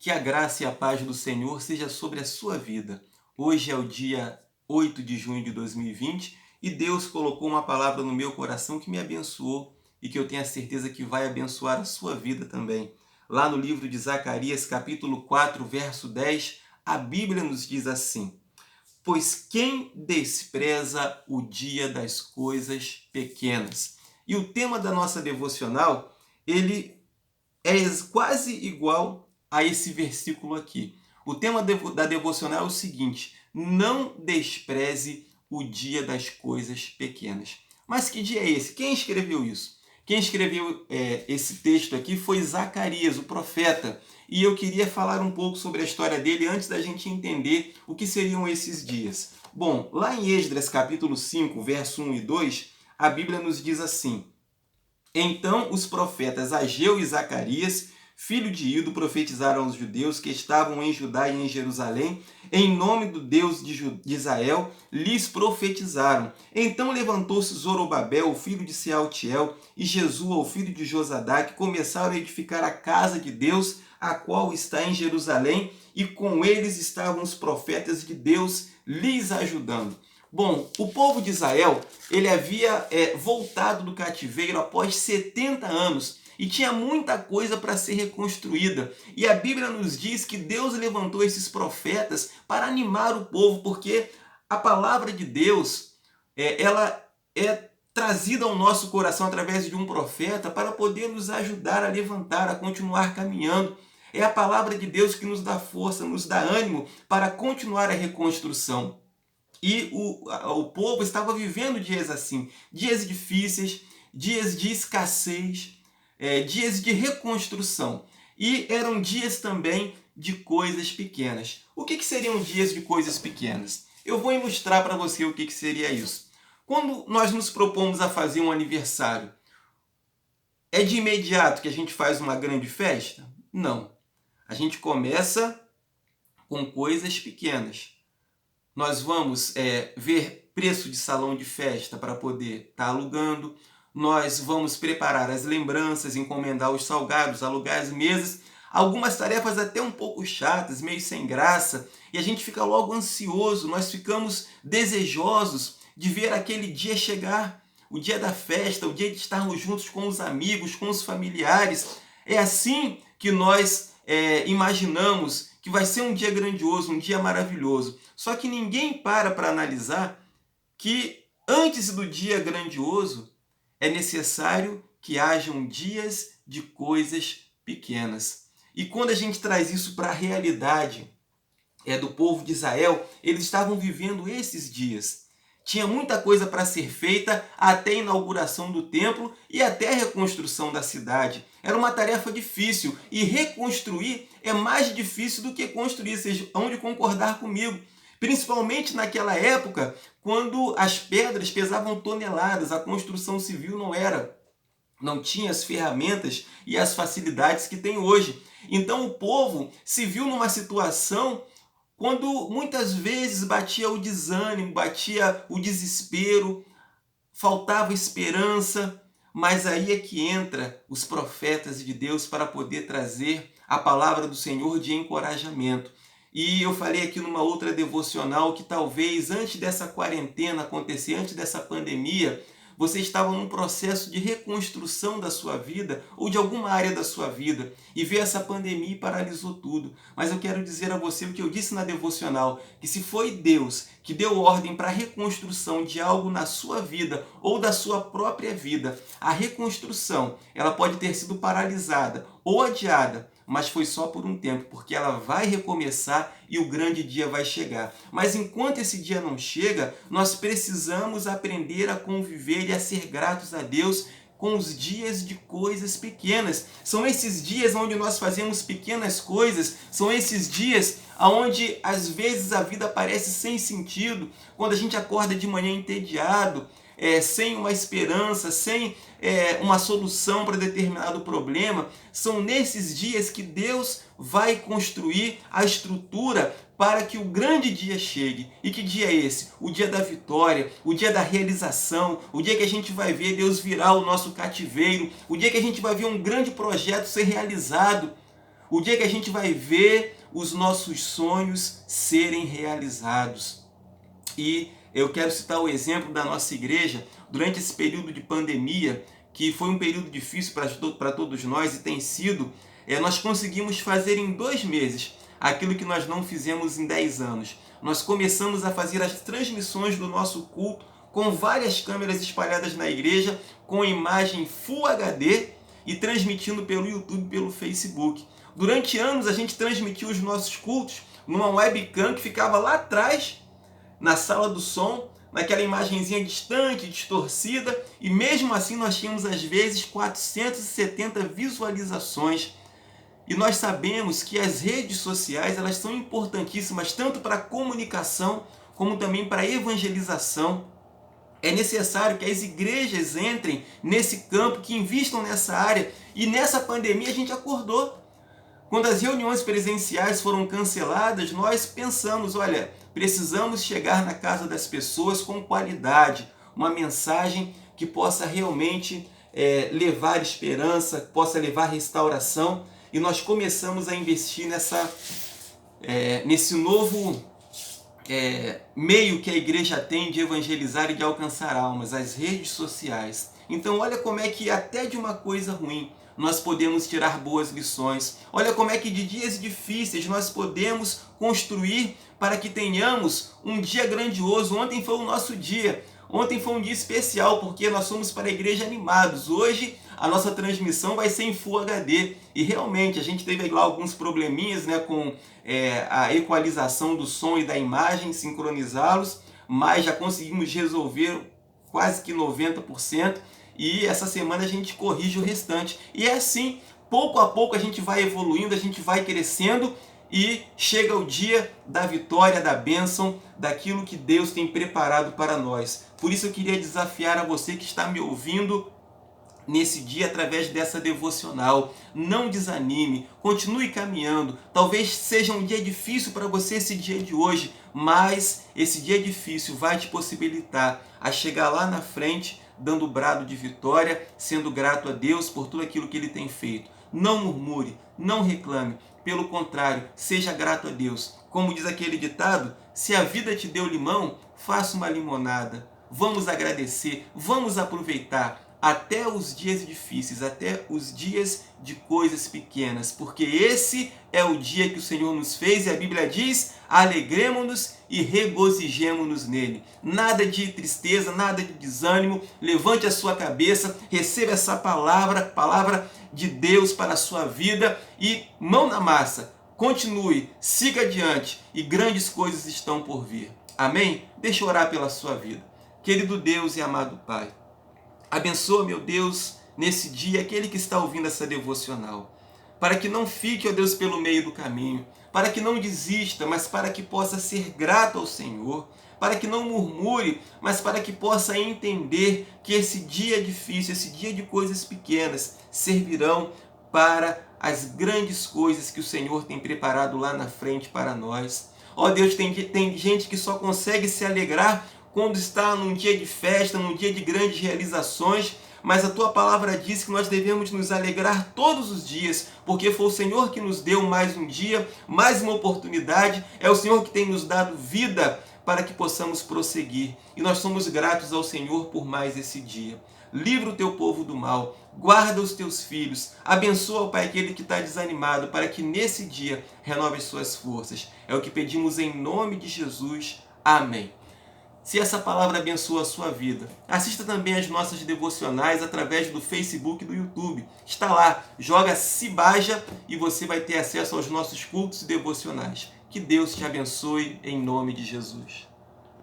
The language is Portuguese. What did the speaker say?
Que a graça e a paz do Senhor seja sobre a sua vida. Hoje é o dia 8 de junho de 2020 e Deus colocou uma palavra no meu coração que me abençoou e que eu tenho a certeza que vai abençoar a sua vida também. Lá no livro de Zacarias, capítulo 4, verso 10, a Bíblia nos diz assim: Pois quem despreza o dia das coisas pequenas? E o tema da nossa devocional, ele é quase igual a esse versículo aqui. O tema da devocional é o seguinte: não despreze o dia das coisas pequenas. Mas que dia é esse? Quem escreveu isso? Quem escreveu esse texto aqui foi Zacarias, o profeta. E eu queria falar um pouco sobre a história dele antes da gente entender o que seriam esses dias. Bom, lá em Esdras capítulo 5, verso 1 e 2, a Bíblia nos diz assim: Então os profetas Ageu e Zacarias, filho de Ido, profetizaram aos judeus que estavam em Judá e em Jerusalém, em nome do Deus de Israel, lhes profetizaram. Então levantou-se Zorobabel, o filho de Sealtiel, e Jesua, o filho de Josadá, que começaram a edificar a casa de Deus, a qual está em Jerusalém, e com eles estavam os profetas de Deus, lhes ajudando. Bom, o povo de Israel, ele havia voltado do cativeiro após 70 anos e tinha muita coisa para ser reconstruída. E a Bíblia nos diz que Deus levantou esses profetas para animar o povo, porque a palavra de Deus, ela é trazida ao nosso coração através de um profeta para poder nos ajudar a levantar, a continuar caminhando. É a palavra de Deus que nos dá força, nos dá ânimo para continuar a reconstrução. E o povo estava vivendo dias assim, dias difíceis, dias de escassez, dias de reconstrução. E eram dias também de coisas pequenas. O que seriam dias de coisas pequenas? Eu vou ilustrar para você o que seria isso. Quando nós nos propomos a fazer um aniversário, é de imediato que a gente faz uma grande festa? Não. A gente começa com coisas pequenas. Nós vamos ver preço de salão de festa para poder estar alugando. Nós vamos preparar as lembranças, encomendar os salgados, alugar as mesas. Algumas tarefas até um pouco chatas, meio sem graça. E a gente fica logo ansioso, nós ficamos desejosos de ver aquele dia chegar. O dia da festa, o dia de estarmos juntos com os amigos, com os familiares. É assim que nós imaginamos que vai ser um dia grandioso, um dia maravilhoso. Só que ninguém para analisar que antes do dia grandioso é necessário que hajam dias de coisas pequenas. E quando a gente traz isso para a realidade do povo de Israel, eles estavam vivendo esses dias. Tinha muita coisa para ser feita até a inauguração do templo e até a reconstrução da cidade. Era uma tarefa difícil e reconstruir é mais difícil do que construir, vocês hão de concordar comigo. Principalmente naquela época, quando as pedras pesavam toneladas, a construção civil não tinha as ferramentas e as facilidades que tem hoje. Então o povo se viu numa situação quando muitas vezes batia o desânimo, batia o desespero, faltava esperança, mas aí é que entra os profetas de Deus para poder trazer a palavra do Senhor de encorajamento. E eu falei aqui numa outra devocional que talvez antes dessa quarentena acontecer, antes dessa pandemia, você estava num processo de reconstrução da sua vida ou de alguma área da sua vida e veio essa pandemia e paralisou tudo. Mas eu quero dizer a você o que eu disse na devocional, que se foi Deus que deu ordem para a reconstrução de algo na sua vida ou da sua própria vida, a reconstrução ela pode ter sido paralisada ou adiada, mas foi só por um tempo, porque ela vai recomeçar e o grande dia vai chegar. Mas enquanto esse dia não chega, nós precisamos aprender a conviver e a ser gratos a Deus com os dias de coisas pequenas. São esses dias onde nós fazemos pequenas coisas, são esses dias onde às vezes a vida parece sem sentido, quando a gente acorda de manhã entediado, sem uma esperança, sem uma solução para determinado problema. São nesses dias que Deus vai construir a estrutura para que o grande dia chegue. E que dia é esse? O dia da vitória, o dia da realização, o dia que a gente vai ver Deus virar o nosso cativeiro, o dia que a gente vai ver um grande projeto ser realizado. o dia que a gente vai ver os nossos sonhos serem realizados. E eu quero citar o exemplo da nossa igreja durante esse período de pandemia, que foi um período difícil para todos nós e tem sido. Nós conseguimos fazer em 2 meses aquilo que nós não fizemos em 10 anos. Nós começamos a fazer as transmissões do nosso culto com várias câmeras espalhadas na igreja, com imagem Full HD e transmitindo pelo YouTube e pelo Facebook. Durante anos a gente transmitiu os nossos cultos numa webcam que ficava lá atrás, na sala do som, naquela imagenzinha distante, distorcida, e mesmo assim nós tínhamos às vezes 470 visualizações. E nós sabemos que as redes sociais, elas são importantíssimas tanto para a comunicação como também para a evangelização. É necessário que as igrejas entrem nesse campo, que invistam nessa área. E nessa pandemia a gente acordou. Quando as reuniões presenciais foram canceladas, nós pensamos, olha, precisamos chegar na casa das pessoas com qualidade, uma mensagem que possa realmente levar esperança, possa levar restauração. E nós começamos a investir nesse novo meio que a igreja tem de evangelizar e de alcançar almas, as redes sociais. Então olha como é que até de uma coisa ruim nós podemos tirar boas lições. Olha como é que de dias difíceis nós podemos construir para que tenhamos um dia grandioso. Ontem foi o nosso dia. Ontem foi um dia especial porque nós fomos para a igreja animados. Hoje a nossa transmissão vai ser em Full HD. E realmente a gente teve lá alguns probleminhas, né, com a equalização do som e da imagem, sincronizá-los, mas já conseguimos resolver quase que 90%. E essa semana a gente corrige o restante. E é assim, pouco a pouco a gente vai evoluindo, a gente vai crescendo e chega o dia da vitória, da bênção, daquilo que Deus tem preparado para nós. Por isso eu queria desafiar a você que está me ouvindo nesse dia através dessa devocional. Não desanime, continue caminhando. Talvez seja um dia difícil para você esse dia de hoje, mas esse dia difícil vai te possibilitar a chegar lá na frente dando brado de vitória, sendo grato a Deus por tudo aquilo que Ele tem feito. Não murmure, não reclame, pelo contrário, seja grato a Deus. Como diz aquele ditado, se a vida te deu limão, faça uma limonada. Vamos agradecer, vamos aproveitar até os dias difíceis, até os dias de coisas pequenas, porque esse é o dia que o Senhor nos fez e a Bíblia diz, alegremo-nos e regozijemo-nos nele. Nada de tristeza, nada de desânimo, levante a sua cabeça, receba essa palavra de Deus para a sua vida e mão na massa, continue, siga adiante e grandes coisas estão por vir. Amém? Deixa eu orar pela sua vida. Querido Deus e amado Pai, abençoa, meu Deus, nesse dia aquele que está ouvindo essa devocional, para que não fique, ó Deus, pelo meio do caminho, para que não desista, mas para que possa ser grato ao Senhor, para que não murmure, mas para que possa entender que esse dia difícil, esse dia de coisas pequenas, servirão para as grandes coisas que o Senhor tem preparado lá na frente para nós. Ó Deus, tem gente que só consegue se alegrar quando está num dia de festa, num dia de grandes realizações, mas a Tua palavra diz que nós devemos nos alegrar todos os dias, porque foi o Senhor que nos deu mais um dia, mais uma oportunidade, é o Senhor que tem nos dado vida para que possamos prosseguir. E nós somos gratos ao Senhor por mais esse dia. Livra o Teu povo do mal, guarda os Teus filhos, abençoa, Pai, aquele que está desanimado, para que nesse dia renove as suas forças. É o que pedimos em nome de Jesus. Amém. Se essa palavra abençoa a sua vida, assista também as nossas devocionais através do Facebook e do YouTube. Está lá, joga Cibaja e você vai ter acesso aos nossos cultos e devocionais. Que Deus te abençoe em nome de Jesus.